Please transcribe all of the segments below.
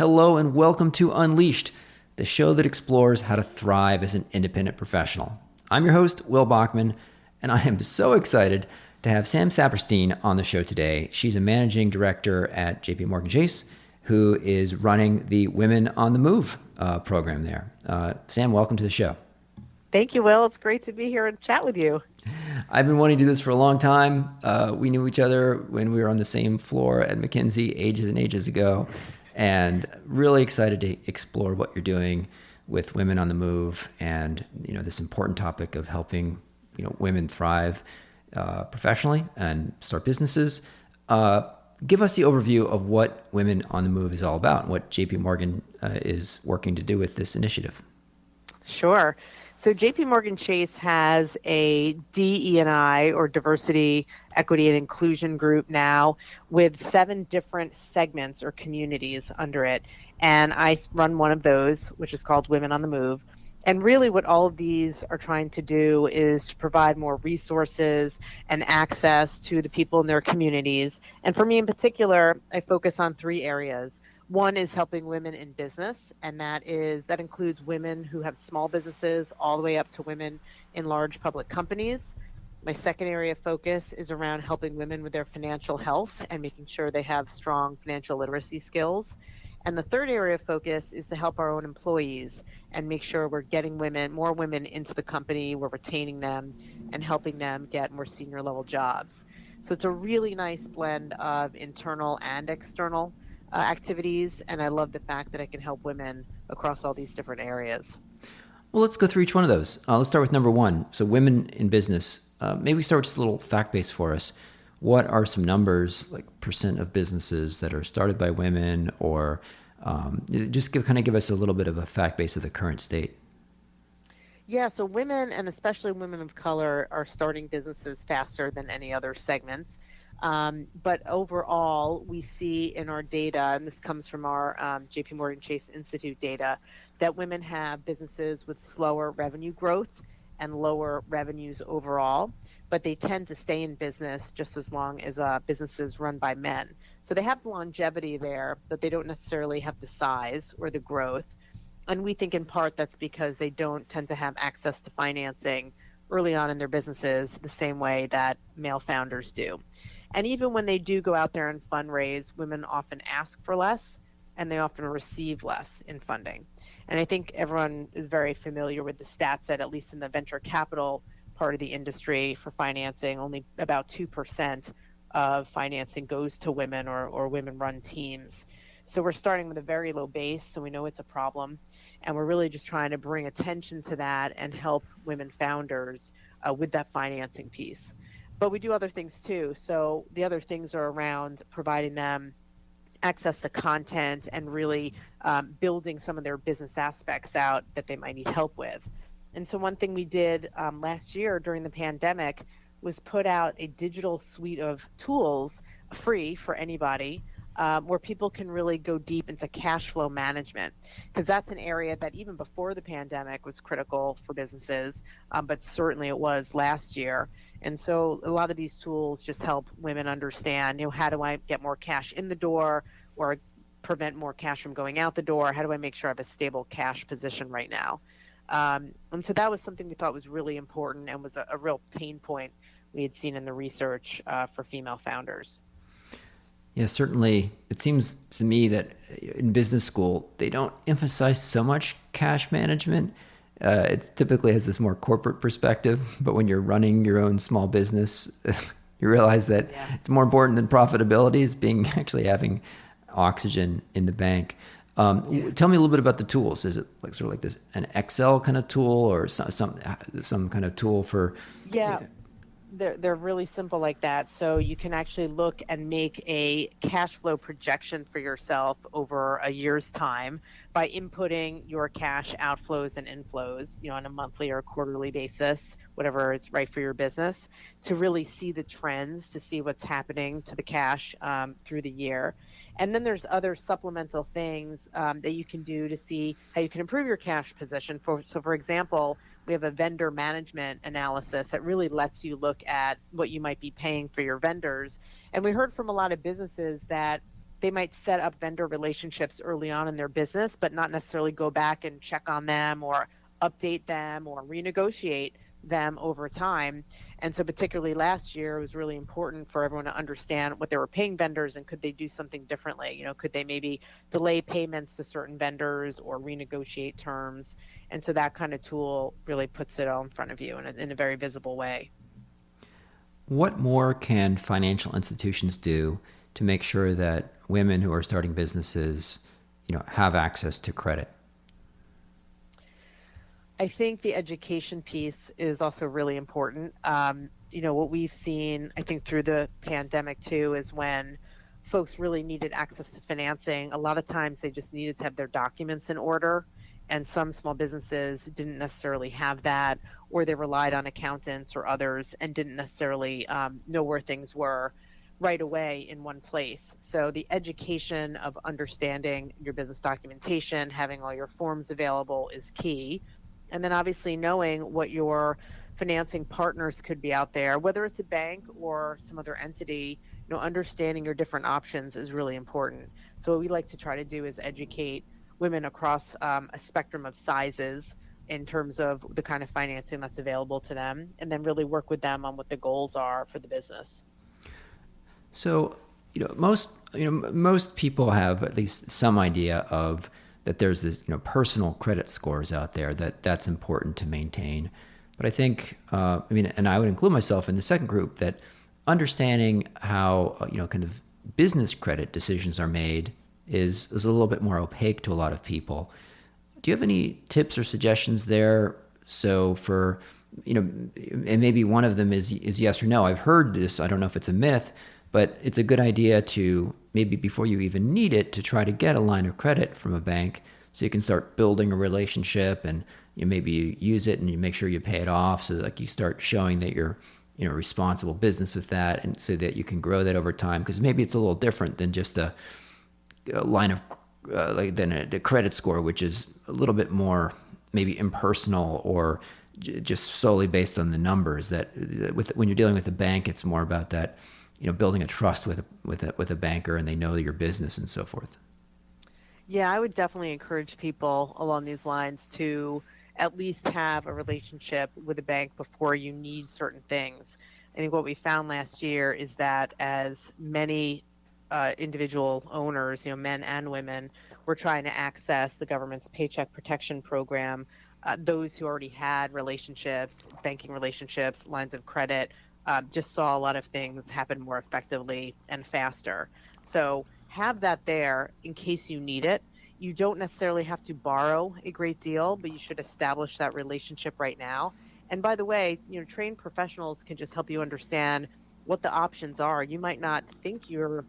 Hello and welcome to Unleashed, the show that explores how to thrive as an independent professional. I'm your host, Will Bachman, and I am so excited to have Sam Saperstein on the show today. She's a managing director at JPMorgan Chase, who is running the Women on the Move program there. Sam, welcome to the show. Thank you, Will. It's great to be here and chat with you. I've been wanting to do this for a long time. We knew each other when we were on the same floor at McKinsey ages and ages ago, and really excited to explore what you're doing with Women on the Move and this important topic of helping women thrive professionally and start businesses. Give us the overview of what Women on the Move is all about and what JP Morgan is working to do with this initiative. Sure. So JPMorgan Chase has a DE&I, or Diversity, Equity, and Inclusion group now with 7 different segments or communities under it. And I run one of those, which is called Women on the Move. And really what all of these are trying to do is to provide more resources and access to the people in their communities. And for me in particular, I focus on 3 areas. One is helping women in business, and that includes women who have small businesses all the way up to women in large public companies. My second area of focus is around helping women with their financial health and making sure they have strong financial literacy skills. And the third area of focus is to help our own employees and make sure we're getting more women into the company, we're retaining them and helping them get more senior level jobs. So it's a really nice blend of internal and external activities, and I love the fact that I can help women across all these different areas. Well, let's go through each one of those. Let's start with number 1. So women in business. Maybe start with just a little fact base for us. What are some numbers, like percent of businesses that are started by women, or just give us a little bit of a fact base of the current state? Yeah, so women, and especially women of color, are starting businesses faster than any other segments. But overall, we see in our data, and this comes from our JPMorgan Chase Institute data, that women have businesses with slower revenue growth and lower revenues overall, but they tend to stay in business just as long as businesses run by men. So they have the longevity there, but they don't necessarily have the size or the growth. And we think in part that's because they don't tend to have access to financing early on in their businesses the same way that male founders do. And even when they do go out there and fundraise, women often ask for less and they often receive less in funding. And I think everyone is very familiar with the stats that, at least in the venture capital part of the industry for financing, only about 2% of financing goes to women or women-run teams. So we're starting with a very low base, so we know it's a problem. And we're really just trying to bring attention to that and help women founders with that financing piece. But we do other things too. So the other things are around providing them access to content and really building some of their business aspects out that they might need help with. And so one thing we did last year during the pandemic was put out a digital suite of tools, free for anybody, where people can really go deep into cash flow management, because that's an area that even before the pandemic was critical for businesses, but certainly it was last year. And so a lot of these tools just help women understand, how do I get more cash in the door or prevent more cash from going out the door? How do I make sure I have a stable cash position right now? And so that was something we thought was really important and was a real pain point we had seen in the research for female founders. Yeah, certainly. It seems to me that in business school, they don't emphasize so much cash management. It typically has this more corporate perspective, but when you're running your own small business, you realize that it's more important than profitability is actually having oxygen in the bank. Tell me a little bit about the tools. Is it like this an Excel kind of tool or some kind of tool for? Yeah. They're really simple like that. So you can actually look and make a cash flow projection for yourself over a year's time by inputting your cash outflows and inflows, on a monthly or a quarterly basis, whatever is right for your business, to really see the trends, to see what's happening to the cash through the year. And then there's other supplemental things that you can do to see how you can improve your cash position. So for example, we have a vendor management analysis that really lets you look at what you might be paying for your vendors. And we heard from a lot of businesses that they might set up vendor relationships early on in their business, but not necessarily go back and check on them or update them or renegotiate them over time. And so particularly last year, it was really important for everyone to understand what they were paying vendors and could they do something differently. Could they maybe delay payments to certain vendors or renegotiate terms? And so that kind of tool really puts it all in front of you in a very visible way. What more can financial institutions do to make sure that women who are starting businesses, have access to credit? I think the education piece is also really important. What we've seen, I think, through the pandemic too, is when folks really needed access to financing, a lot of times they just needed to have their documents in order. And some small businesses didn't necessarily have that, or they relied on accountants or others and didn't necessarily know where things were right away in one place. So the education of understanding your business documentation, having all your forms available is key. And then obviously knowing what your financing partners could be out there, whether it's a bank or some other entity, understanding your different options is really important. So what we like to try to do is educate women across a spectrum of sizes in terms of the kind of financing that's available to them, and then really work with them on what the goals are for the business. So, most people have at least some idea of that there's this, personal credit scores out there that's important to maintain. But I think, and I would include myself in the second group, that understanding how, kind of business credit decisions are made is a little bit more opaque to a lot of people. Do you have any tips or suggestions there? So for, and maybe one of them is yes or no. I've heard this, I don't know if it's a myth, but it's a good idea to maybe before you even need it to try to get a line of credit from a bank so you can start building a relationship and maybe you use it and you make sure you pay it off. So like you start showing that you're, responsible business with that, and so that you can grow that over time. Because maybe it's a little different than just a line of than a credit score, which is a little bit more maybe impersonal or just solely based on the numbers. That when you're dealing with a bank, it's more about that, building a trust with a banker, and they know your business and so forth. Yeah, I would definitely encourage people along these lines to at least have a relationship with a bank before you need certain things. I think what we found last year is that as many individual owners, men and women, were trying to access the government's Paycheck Protection Program, those who already had relationships, banking relationships, lines of credit, just saw a lot of things happen more effectively and faster. So have that there in case you need it. You don't necessarily have to borrow a great deal, but you should establish that relationship right now. And by the way, trained professionals can just help you understand what the options are. You might not think you're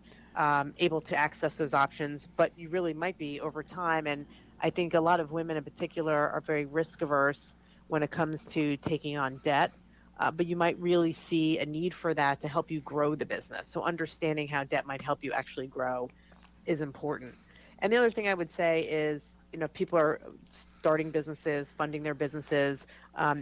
able to access those options, but you really might be over time. And I think a lot of women in particular are very risk averse when it comes to taking on debt. But you might really see a need for that to help you grow the business. So understanding how debt might help you actually grow is important. And the other thing I would say is, people are starting businesses, funding their businesses,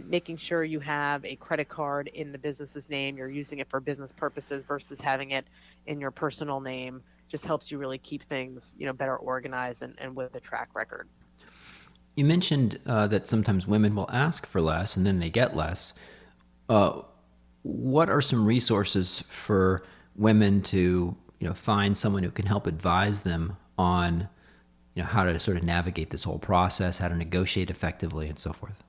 making sure you have a credit card in the business's name, you're using it for business purposes versus having it in your personal name, just helps you really keep things, better organized and with a track record. You mentioned that sometimes women will ask for less and then they get less. What are some resources for women to find someone who can help advise them on how to sort of navigate this whole process, how to negotiate effectively, and so forth?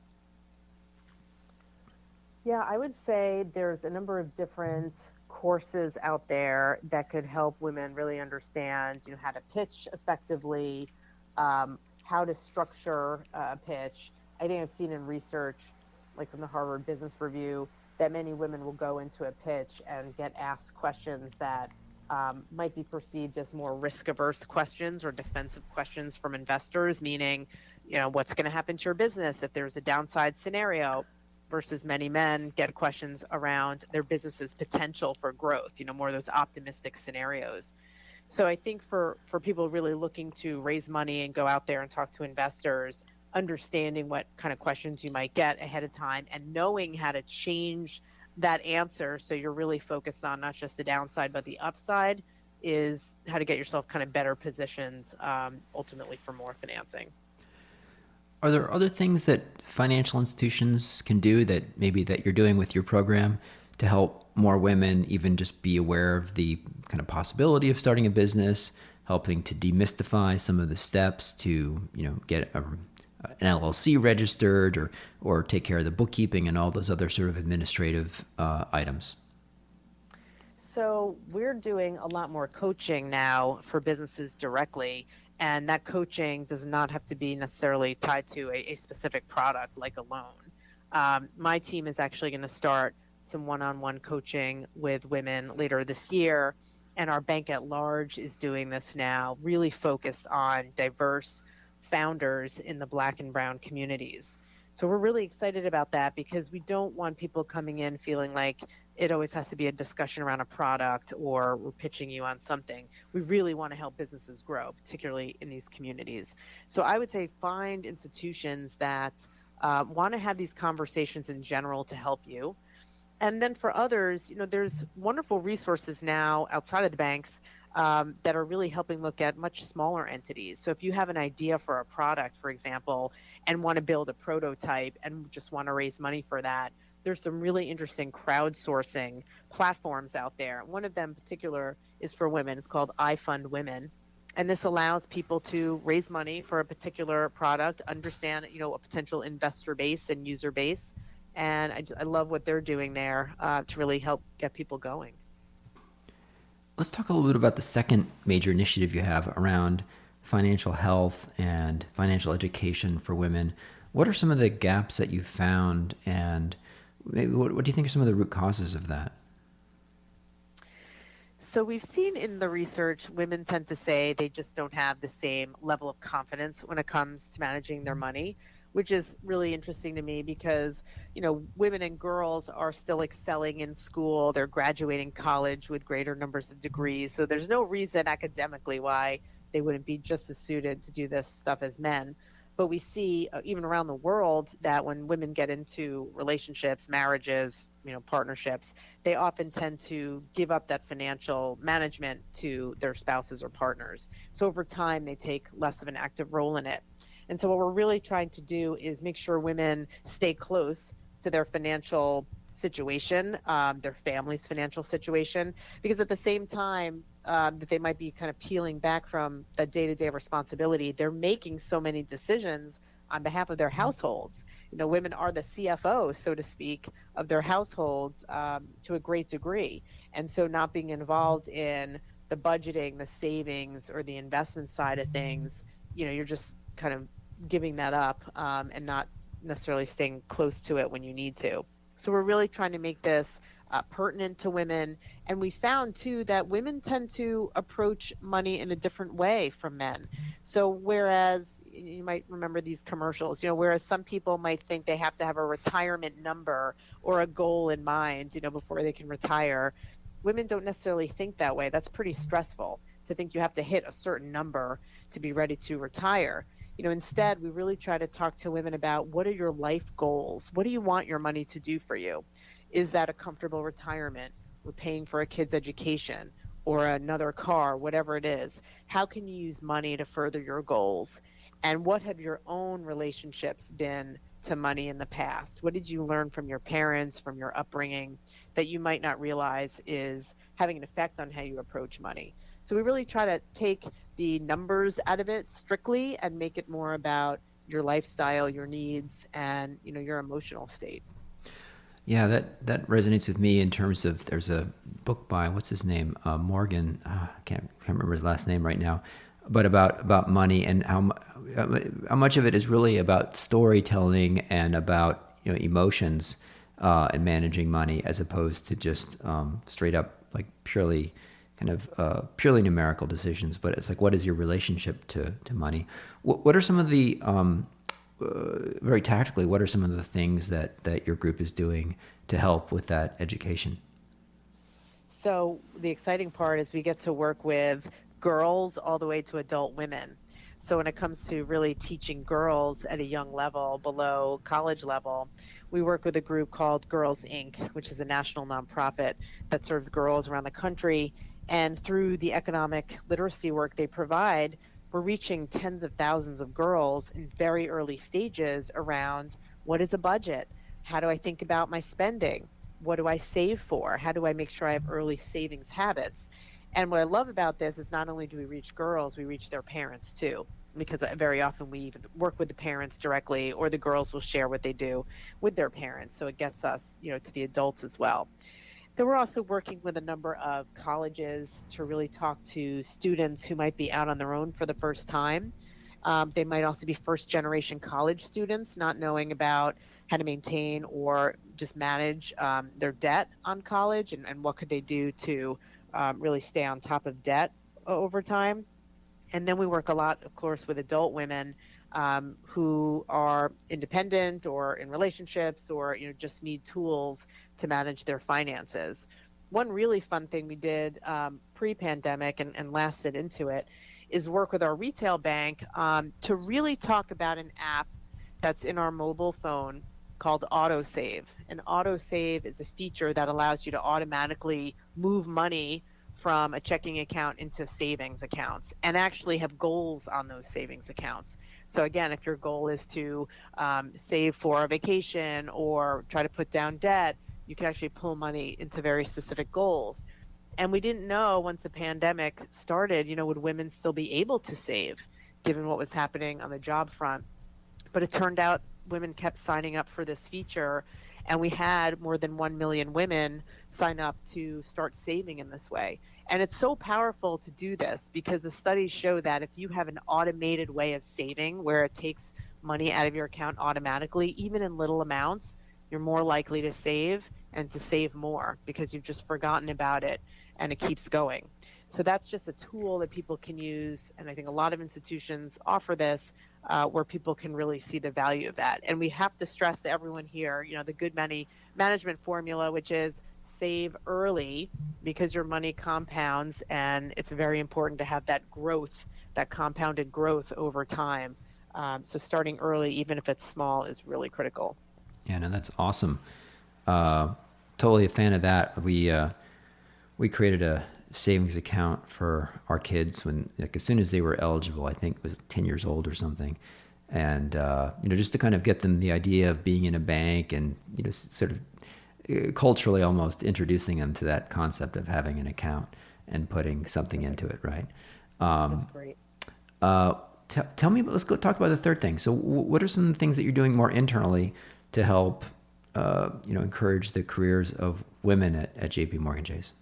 Yeah, I would say there's a number of different courses out there that could help women really understand, how to pitch effectively, how to structure a pitch. I think I've seen in research, like from the Harvard Business Review, that many women will go into a pitch and get asked questions that might be perceived as more risk-averse questions or defensive questions from investors, meaning, what's going to happen to your business if there's a downside scenario, versus many men get questions around their business's potential for growth, more of those optimistic scenarios. So I think for people really looking to raise money and go out there and talk to investors, understanding what kind of questions you might get ahead of time and knowing how to change that answer so you're really focused on not just the downside but the upside is how to get yourself kind of better positioned ultimately for more financing. Are there other things that financial institutions can do that maybe that you're doing with your program to help more women even just be aware of the kind of possibility of starting a business, helping to demystify some of the steps to, get an LLC registered or take care of the bookkeeping and all those other sort of administrative items? So we're doing a lot more coaching now for businesses directly, and that coaching does not have to be necessarily tied to a specific product like a loan. My team is actually going to start some one-on-one coaching with women later this year, and our bank at large is doing this now, really focused on diverse founders in the Black and Brown communities. So we're really excited about that because we don't want people coming in feeling like it always has to be a discussion around a product or we're pitching you on something. We really want to help businesses grow, particularly in these communities. So I would say find institutions that want to have these conversations in general to help you. And then for others, there's wonderful resources now outside of the banks that are really helping look at much smaller entities. So if you have an idea for a product, for example, and want to build a prototype and just want to raise money for that, there's some really interesting crowdsourcing platforms out there. One of them in particular is for women. It's called I Fund Women. And this allows people to raise money for a particular product, understand, a potential investor base and user base. And I love what they're doing there to really help get people going. Let's talk a little bit about the second major initiative you have around financial health and financial education for women. What are some of the gaps that you've found, and maybe what do you think are some of the root causes of that? So we've seen in the research, women tend to say they just don't have the same level of confidence when it comes to managing their money, which is really interesting to me because, women and girls are still excelling in school. They're graduating college with greater numbers of degrees. So there's no reason academically why they wouldn't be just as suited to do this stuff as men. But we see even around the world that when women get into relationships, marriages, partnerships, they often tend to give up that financial management to their spouses or partners. So over time, they take less of an active role in it. And so what we're really trying to do is make sure women stay close to their financial situation, their family's financial situation, because at the same time that they might be kind of peeling back from that day-to-day responsibility, they're making so many decisions on behalf of their households. Women are the CFO, so to speak, of their households to a great degree. And so not being involved in the budgeting, the savings, or the investment side of things, you're just kind of giving that up and not necessarily staying close to it when you need to. So we're really trying to make this pertinent to women. And we found too that women tend to approach money in a different way from men. So whereas you might remember these commercials, whereas some people might think they have to have a retirement number or a goal in mind, before they can retire, women don't necessarily think that way. That's pretty stressful to think you have to hit a certain number to be ready to retire. Instead, we really try to talk to women about what are your life goals? What do you want your money to do for you? Is that a comfortable retirement? Or paying for a kid's education or another car, whatever it is? How can you use money to further your goals? And what have your own relationships been to money in the past? What did you learn from your parents, from your upbringing that you might not realize is having an effect on how you approach money? So we really try to take the numbers out of it strictly and make it more about your lifestyle, your needs, and your emotional state. Yeah, that resonates with me in terms of there's a book by what's his name, Morgan. I can't remember his last name right now, but about money and how much of it is really about storytelling and about emotions and managing money as opposed to just straight up like purely kind of purely numerical decisions. But it's like, what is your relationship to money? What are some of the very tactically, what are some of the things that your group is doing to help with that education? So the exciting part is we get to work with girls all the way to adult women. So when it comes to really teaching girls at a young level, below college level, we work with a group called Girls Inc., which is a national nonprofit that serves girls around the country. And through the economic literacy work they provide, we're reaching tens of thousands of girls in very early stages around what is a budget? How do I think about my spending? What do I save for? How do I make sure I have early savings habits? And what I love about this is not only do we reach girls, we reach their parents too. Because very often we even work with the parents directly, or the girls will share what they do with their parents. So it gets us, to the adults as well. Then we're also working with a number of colleges to really talk to students who might be out on their own for the first time. They might also be first generation college students, not knowing about how to maintain or just manage their debt on college, and what could they do to really stay on top of debt over time. And then we work a lot, of course, with adult women who are independent or in relationships, or just need tools to manage their finances. One really fun thing we did pre-pandemic and lasted into it is work with our retail bank to really talk about an app that's in our mobile phone called autosave. And autosave is a feature that allows you to automatically move money from a checking account into savings accounts, and actually have goals on those savings accounts. So again, if your goal is to save for a vacation or try to put down debt, you can actually pull money into very specific goals. And we didn't know once the pandemic started, would women still be able to save given what was happening on the job front. But it turned out women kept signing up for this feature, and we had more than 1 million women sign up to start saving in this way. And it's so powerful to do this because the studies show that if you have an automated way of saving where it takes money out of your account automatically, even in little amounts, you're more likely to save and to save more because you've just forgotten about it and it keeps going. So that's just a tool that people can use. And I think a lot of institutions offer this where people can really see the value of that. And we have to stress to everyone here, the good money management formula, which is save early because your money compounds, and it's very important to have that growth, that compounded growth over time. So starting early, even if it's small, is really critical. Yeah, no, that's awesome. Totally a fan of that. We created a savings account for our kids when, like, as soon as they were eligible. I think it was 10 years old or something, and just to kind of get them the idea of being in a bank, and sort of culturally almost introducing them to that concept of having an account and putting something into it, right? That's great. Tell me, let's go talk about the third thing. So what are some things that you're doing more internally to help encourage the careers of women at JPMorgan Chase?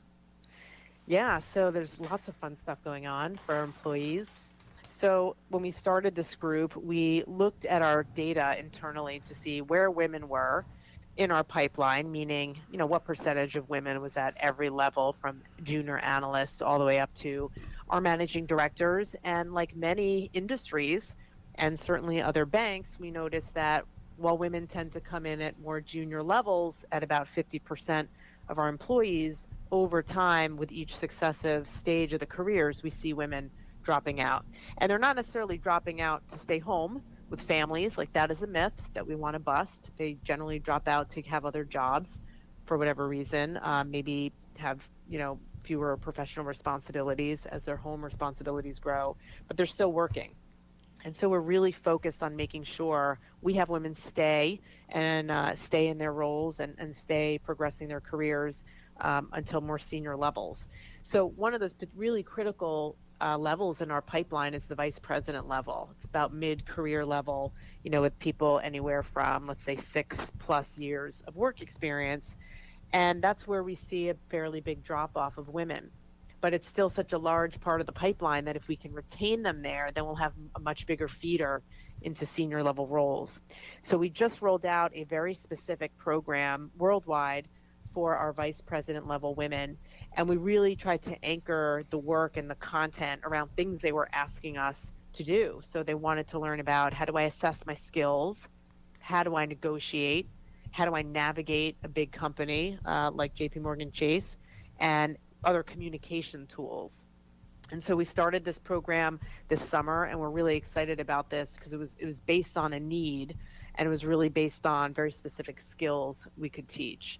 Yeah, so there's lots of fun stuff going on for our employees. So when we started this group, we looked at our data internally to see where women were in our pipeline, meaning, what percentage of women was at every level from junior analysts all the way up to our managing directors. And like many industries and certainly other banks, we noticed that while women tend to come in at more junior levels at about 50% of our employees, over time with each successive stage of the careers, we see women dropping out. And they're not necessarily dropping out to stay home with families. Like, that is a myth that we want to bust. They generally drop out to have other jobs for whatever reason, maybe have, fewer professional responsibilities as their home responsibilities grow, but they're still working. And so we're really focused on making sure we have women stay and stay in their roles and stay progressing their careers until more senior levels. So one of those really critical levels in our pipeline is the vice president level. It's about mid-career level, with people anywhere from, let's say, 6+ years of work experience. And that's where we see a fairly big drop off of women. But it's still such a large part of the pipeline that if we can retain them there, then we'll have a much bigger feeder into senior level roles. So we just rolled out a very specific program worldwide for our vice president level women. And we really tried to anchor the work and the content around things they were asking us to do. So they wanted to learn about, how do I assess my skills? How do I negotiate? How do I navigate a big company like JPMorgan Chase? And other communication tools. And so we started this program this summer, and we're really excited about this because it was based on a need, and it was really based on very specific skills we could teach.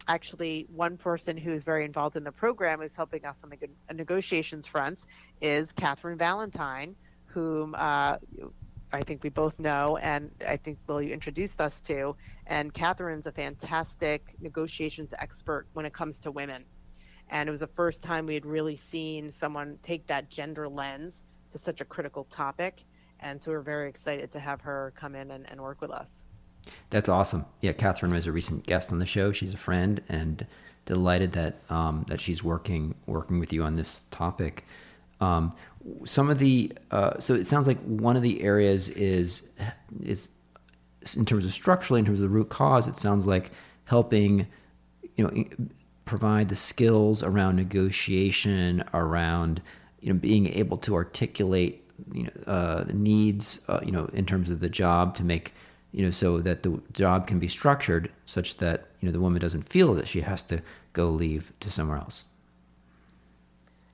Actually, one person who is very involved in the program who's helping us on the negotiations front is Catherine Valentine, whom I think we both know, and I think Will you introduced us to. And Catherine's a fantastic negotiations expert when it comes to women. And it was the first time we had really seen someone take that gender lens to such a critical topic. And so we're very excited to have her come in and work with us. That's awesome. Yeah, Catherine was a recent guest on the show. She's a friend, and delighted that that she's working with you on this topic. Um, some of the so it sounds like one of the areas is in terms of structurally, in terms of the root cause. It sounds like helping, provide the skills around negotiation, around being able to articulate the needs in terms of the job to make so that the job can be structured such that the woman doesn't feel that she has to go leave to somewhere else.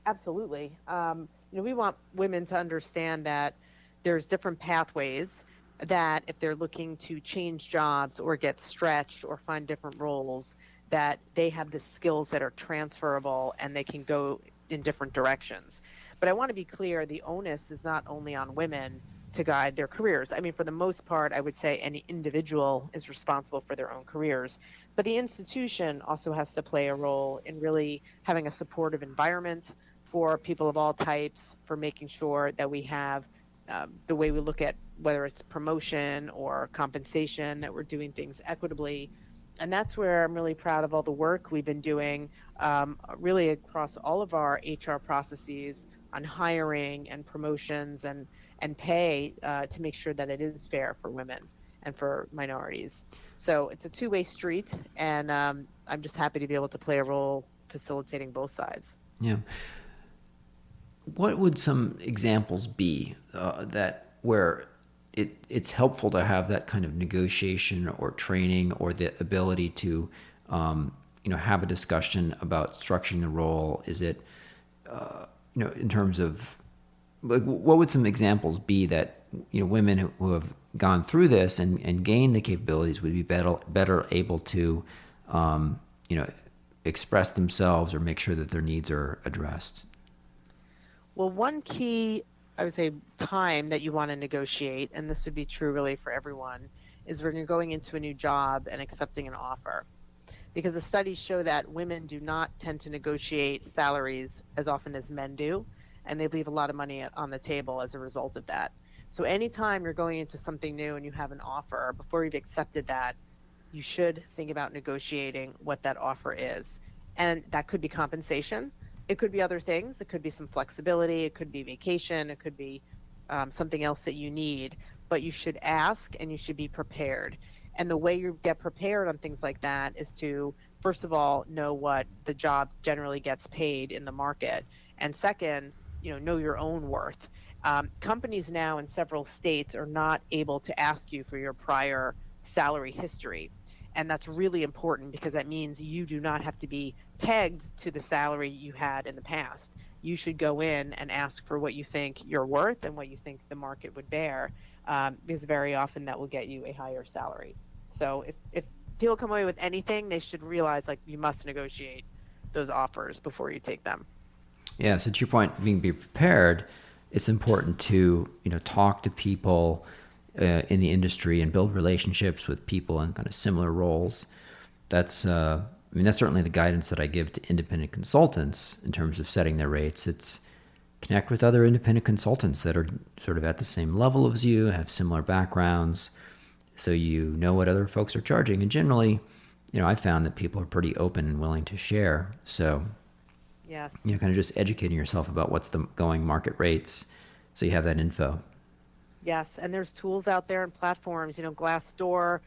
Absolutely. We want women to understand that there's different pathways, that if they're looking to change jobs or get stretched or find different roles, that they have the skills that are transferable and they can go in different directions. But I want to be clear, the onus is not only on women to guide their careers. I mean, for the most part, I would say any individual is responsible for their own careers, but the institution also has to play a role in really having a supportive environment for people of all types, for making sure that we have the way we look at whether it's promotion or compensation, that we're doing things equitably. And that's where I'm really proud of all the work we've been doing really across all of our HR processes on hiring and promotions and pay to make sure that it is fair for women and for minorities. So it's a two-way street, and I'm just happy to be able to play a role facilitating both sides. Yeah. What would some examples be that where it's helpful to have that kind of negotiation or training or the ability to have a discussion about structuring the role? Is it in terms of like what would some examples be that women who have gone through this and gained the capabilities would be better able to express themselves or make sure that their needs are addressed? Well, one key, I would say, time that you want to negotiate, and this would be true really for everyone, is when you're going into a new job and accepting an offer. Because the studies show that women do not tend to negotiate salaries as often as men do, and they leave a lot of money on the table as a result of that. So anytime you're going into something new and you have an offer, before you've accepted that, you should think about negotiating what that offer is. And that could be compensation. It could be other things. It could be some flexibility. It could be vacation. It could be something else that you need. But you should ask and you should be prepared. And the way you get prepared on things like that is to, first of all, know what the job generally gets paid in the market. And second, know your own worth. Companies now in several states are not able to ask you for your prior salary history. And that's really important because that means you do not have to be pegged to the salary you had in the past. You should go in and ask for what you think you're worth and what you think the market would bear, because very often that will get you a higher salary. So if people come away with anything, they should realize like you must negotiate those offers before you take them. Yeah. So to your point, being be prepared, it's important to talk to people in the industry and build relationships with people in kind of similar roles. That's certainly the guidance that I give to independent consultants in terms of setting their rates. It's connect with other independent consultants that are sort of at the same level as you, have similar backgrounds, so you know what other folks are charging. And generally, I found that people are pretty open and willing to share. So, yes, kind of just educating yourself about what's the going market rates, so you have that info. Yes, and there's tools out there and platforms, Glassdoor,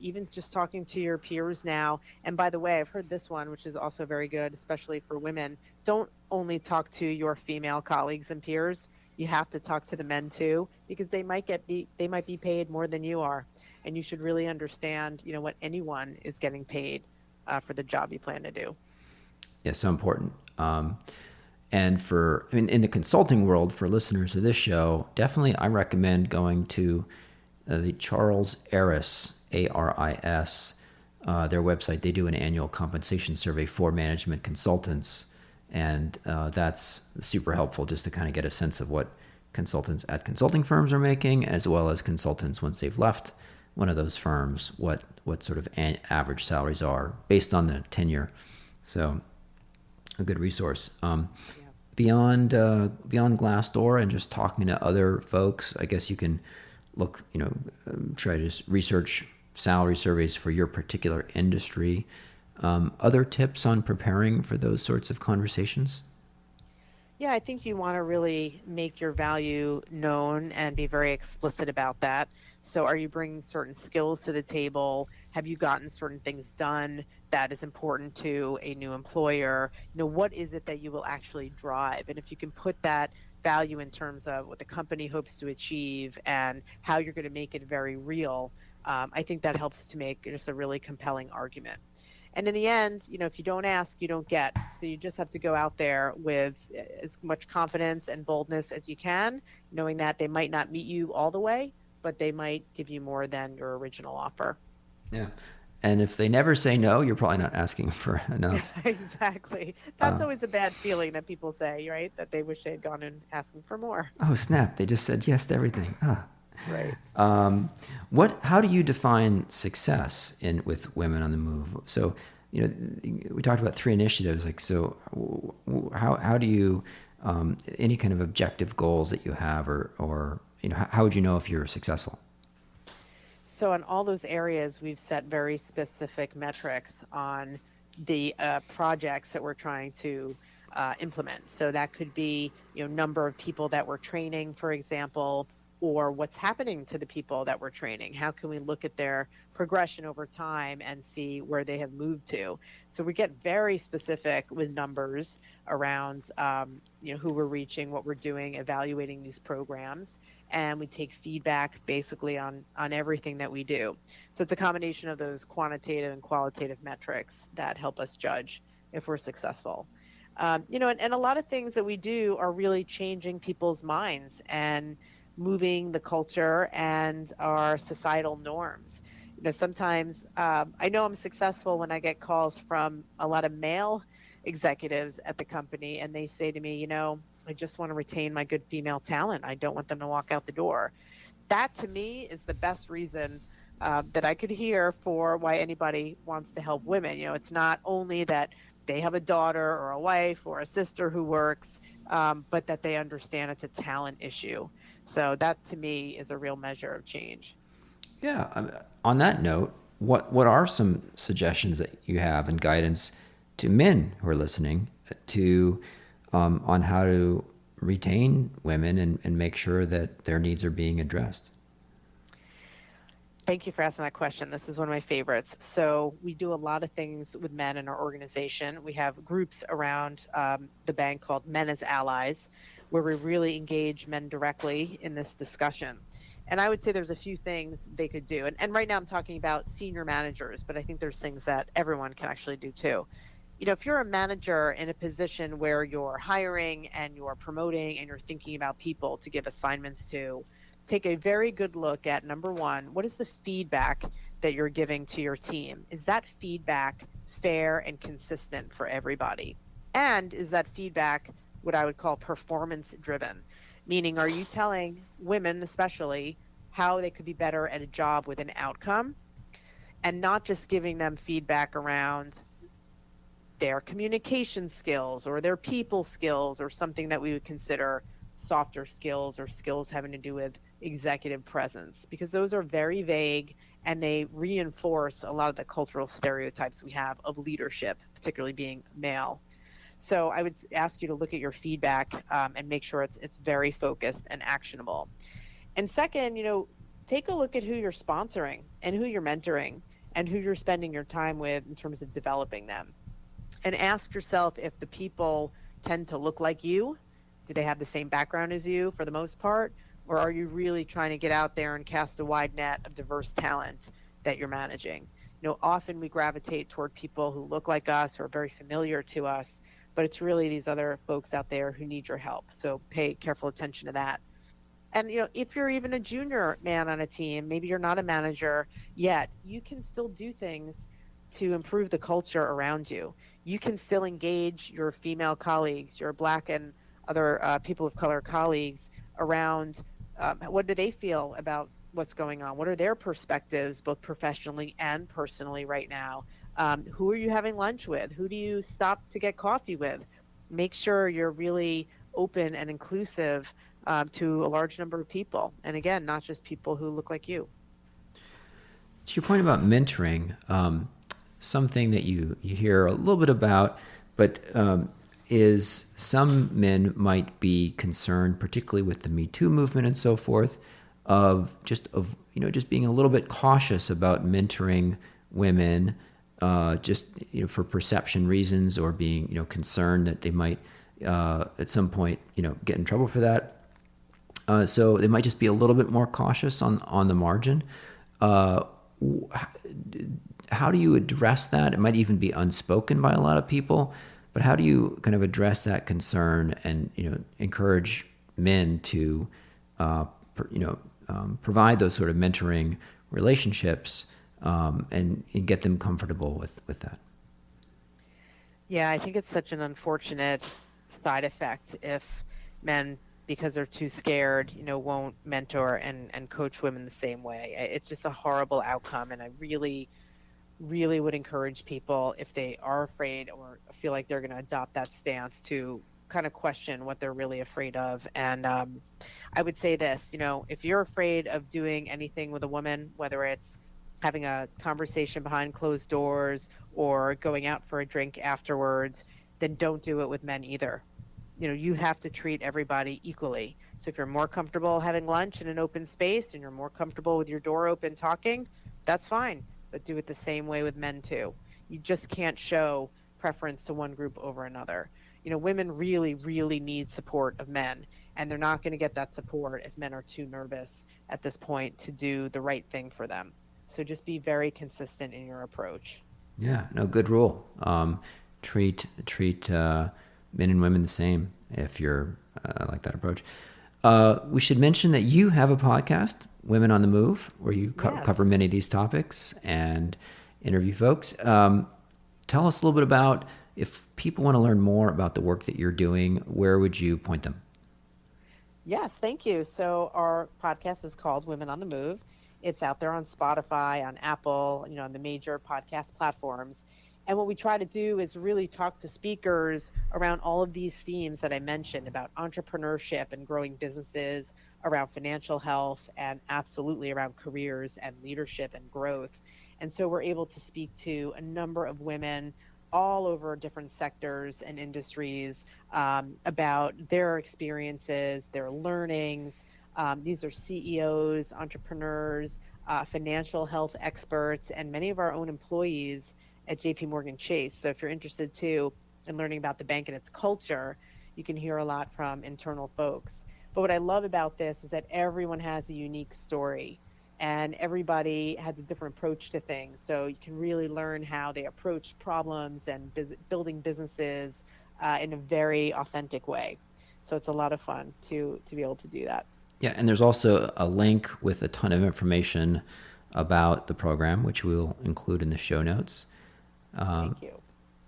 even just talking to your peers now. And by the way, I've heard this one, which is also very good, especially for women. Don't only talk to your female colleagues and peers. You have to talk to the men too, because they might be paid more than you are, and you should really understand, what anyone is getting paid for the job you plan to do. Yeah, so important. And in the consulting world, for listeners of this show, definitely I recommend going to the Charles Aris, ARIS, their website, they do an annual compensation survey for management consultants. And that's super helpful just to kind of get a sense of what consultants at consulting firms are making, as well as consultants once they've left one of those firms, what sort of average salaries are based on the tenure. So a good resource. Yeah. Beyond Glassdoor and just talking to other folks, I guess you can look, try to just research salary surveys for your particular industry. Other tips on preparing for those sorts of conversations? Yeah, I think you want to really make your value known and be very explicit about that. So, are you bringing certain skills to the table? Have you gotten certain things done that is important to a new employer? What is it that you will actually drive? And if you can put that value in terms of what the company hopes to achieve and how you're going to make it very real, I think that helps to make just a really compelling argument. And in the end, if you don't ask, you don't get. So you just have to go out there with as much confidence and boldness as you can, knowing that they might not meet you all the way, but they might give you more than your original offer. Yeah. And if they never say no, you're probably not asking for enough. Exactly. That's always a bad feeling that people say, right? That they wish they had gone and asking for more. Oh, snap. They just said yes to everything. Ah. Right. How do you define success with women on the move? So, we talked about 3 initiatives. Like, so how do you, any kind of objective goals that you have, or how would you know if you're successful? So in all those areas, we've set very specific metrics on the projects that we're trying to implement. So that could be, number of people that we're training, for example, or what's happening to the people that we're training. How can we look at their progression over time and see where they have moved to? So we get very specific with numbers around, who we're reaching, what we're doing, evaluating these programs. And we take feedback basically on everything that we do. So it's a combination of those quantitative and qualitative metrics that help us judge if we're successful. And a lot of things that we do are really changing people's minds and moving the culture and our societal norms. Sometimes I know I'm successful when I get calls from a lot of male executives at the company, and they say to me, I just want to retain my good female talent. I don't want them to walk out the door. That to me is the best reason that I could hear for why anybody wants to help women. It's not only that they have a daughter or a wife or a sister who works, but that they understand it's a talent issue. So that to me is a real measure of change. Yeah. On that note, what are some suggestions that you have and guidance to men who are listening to on how to retain women and make sure that their needs are being addressed? Thank you for asking that question. This is one of my favorites. So we do a lot of things with men in our organization. We have groups around the bank called Men as Allies, where we really engage men directly in this discussion. And I would say there's a few things they could do. And right now I'm talking about senior managers, but I think there's things that everyone can actually do too. If you're a manager in a position where you're hiring and you're promoting and you're thinking about people to give assignments to, take a very good look at number one, what is the feedback that you're giving to your team? Is that feedback fair and consistent for everybody? And is that feedback what I would call performance driven? Meaning, are you telling women, especially, how they could be better at a job with an outcome and not just giving them feedback around their communication skills or their people skills or something that we would consider softer skills or skills having to do with executive presence, because those are very vague and they reinforce a lot of the cultural stereotypes we have of leadership, particularly being male. So I would ask you to look at your feedback and make sure it's very focused and actionable. And second, take a look at who you're sponsoring and who you're mentoring and who you're spending your time with in terms of developing them. And ask yourself if the people tend to look like you. Do they have the same background as you for the most part? Or are you really trying to get out there and cast a wide net of diverse talent that you're managing? Often we gravitate toward people who look like us or are very familiar to us, but it's really these other folks out there who need your help. So pay careful attention to that. And, if you're even a junior man on a team, maybe you're not a manager yet, you can still do things to improve the culture around you. You can still engage your female colleagues, your Black and other people of color colleagues around what do they feel about what's going on? What are their perspectives, both professionally and personally, right now? Who are you having lunch with? Who do you stop to get coffee with? Make sure you're really open and inclusive to a large number of people. And again, not just people who look like you. To your point about mentoring, something that you hear a little bit about, but is some men might be concerned, particularly with the Me Too movement and so forth, of just being a little bit cautious about mentoring women, just for perception reasons, or being concerned that they might at some point get in trouble for that. So they might just be a little bit more cautious on the margin. How do you address that? It might even be unspoken by a lot of people, but how do you kind of address that concern and encourage men to provide those sort of mentoring relationships and get them comfortable with that? Yeah, I think it's such an unfortunate side effect if men, because they're too scared, won't mentor and coach women the same way. It's just a horrible outcome. And I really, really would encourage people, if they are afraid or feel like they're going to adopt that stance, to kind of question what they're really afraid of. And I would say this, if you're afraid of doing anything with a woman, whether it's having a conversation behind closed doors or going out for a drink afterwards, then don't do it with men either. You have to treat everybody equally. So if you're more comfortable having lunch in an open space and you're more comfortable with your door open talking, that's fine. But do it the same way with men too. You just can't show preference to one group over another. Women really, really need support of men, and they're not going to get that support if men are too nervous at this point to do the right thing for them. So just be very consistent in your approach. Yeah, no, good rule. Treat men and women the same if you're like that approach. We should mention that you have a podcast, Women on the Move, where you Yes. cover many of these topics and interview folks. Tell us a little bit about, if people want to learn more about the work that you're doing, where would you point them? Yes, thank you. So our podcast is called Women on the Move. It's out there on Spotify, on Apple, on the major podcast platforms. And what we try to do is really talk to speakers around all of these themes that I mentioned about entrepreneurship and growing businesses, around financial health, and absolutely around careers and leadership and growth. And so we're able to speak to a number of women all over different sectors and industries about their experiences, their learnings. These are CEOs, entrepreneurs, financial health experts, and many of our own employees at JPMorgan Chase. So if you're interested too in learning about the bank and its culture, you can hear a lot from internal folks. But what I love about this is that everyone has a unique story and everybody has a different approach to things. So you can really learn how they approach problems and building businesses in a very authentic way. So it's a lot of fun to be able to do that. Yeah, and there's also a link with a ton of information about the program, which we'll include in the show notes. Thank you.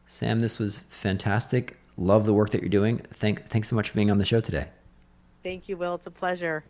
Sam, this was fantastic. Love the work that you're doing. Thanks so much for being on the show today. Thank you, Will. It's a pleasure.